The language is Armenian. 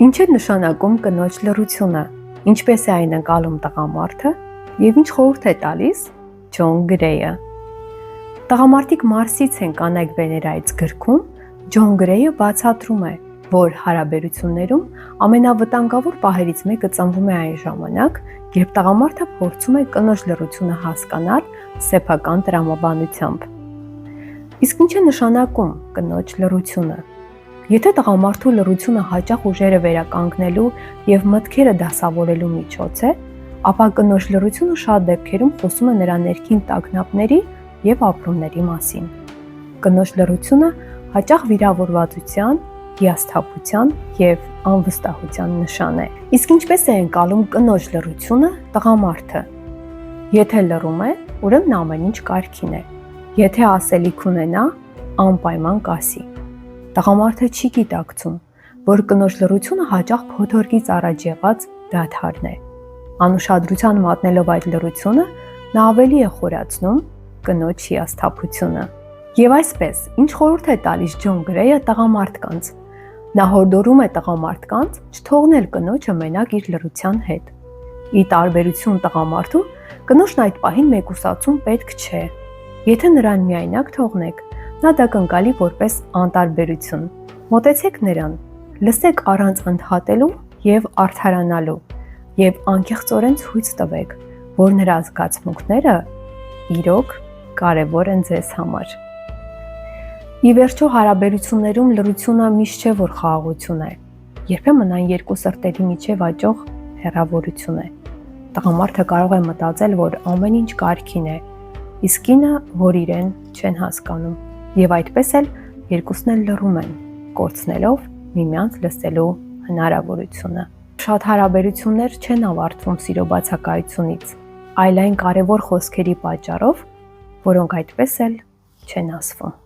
Ինչ է նշանակում կնոջ լռությունը, ինչպես է այն ընկալում տղամարդը եւ ինչ խորհուրդ է տալիս Ջոն Գրեյը։ Տղամարդիկ Մարսից են կանայք Վեներայից գրքում Ջոն Գրեյը բացատրում է, որ հարաբերություններում ամենավտանգավոր պահերից մեկը ծնվում է այն ժամանակ, երբ տղամարդը փորձում է կնոջ լռությունը հասկանալ սեփական տրամաբանությամբ։ Իսկ ինչ է նշանակում կնոջ լռությունը։ Եթե տղամարդու լռությունը հաճախ ուժերը վերականգնելու եւ մտքերը դասավորելու միջոց է, ապա կնոջ լռությունը շատ դեպքերում խոսում է նրա ներքին տագնապների եւ ապրումների մասին։ Կնոջ լռությունը հաճախ վիրավորվածության, հիասթափության եւ անվստահության նշան է։ Իսկ ինչպես է ընկալում կնոջ լռությունը տղամարդը։ Եթե լռում է, ուրեմն ամեն ինչ կարգին է։ Եթե ասելիք ունենա, անպայման կասի։ Տղամարդը չի գիտակցում, որ կնոջ լռությունը հաճախ փոթորկից առաջ եղած դադարն է։ Անուշադրության մատնելով այդ լռությունը, նա ավելի է խորացնում կնոջ հիասթափությունը։ Եվ այսպես, ինչ խորհուրդ է տալիս Ջոն Գրեյը տղամարդկանց։ Նա հորդորում է տղամարդկանց չթողնել կնոջը մենակ իր լռության հետ։ Ի տարբերություն տղամարդու, կնոջն այդ պահին մեկուսացում պետք չէ։ Եթե նրան միայնակ թողնեք, նա դա կընկալի որպես անտարբերություն։ Մոտեցեք նրան, լսեք առանց ընդհատելու եւ արդարանալու եւ անկեղծորեն ցույց տվեք, որ նրա զգացմունքները իրոք կարեւոր են ձեզ համար։ Ի վերջո հարաբերություններում լռությունը միշտ չէ որ խաղաղություն է։ Երբեմն այն երկու սրտերի միջև աճող հեռավորություն է։ Տղամարդը կարող է մտածել, որ ամեն ինչ կարգին է, իսկ կինը, որ իրեն չեն հասկանում։ Եվ այդպես էլ երկուսն էլ լռում են, կորցնելով միմյանց լսելու հնարավորությունը։ Շատ հարաբերություններ չեն ավարտվում սիրո բացակայությունից, այլ այն կարևոր խոսքերի պատճառով, որոնք այդպես էլ չեն ասվում։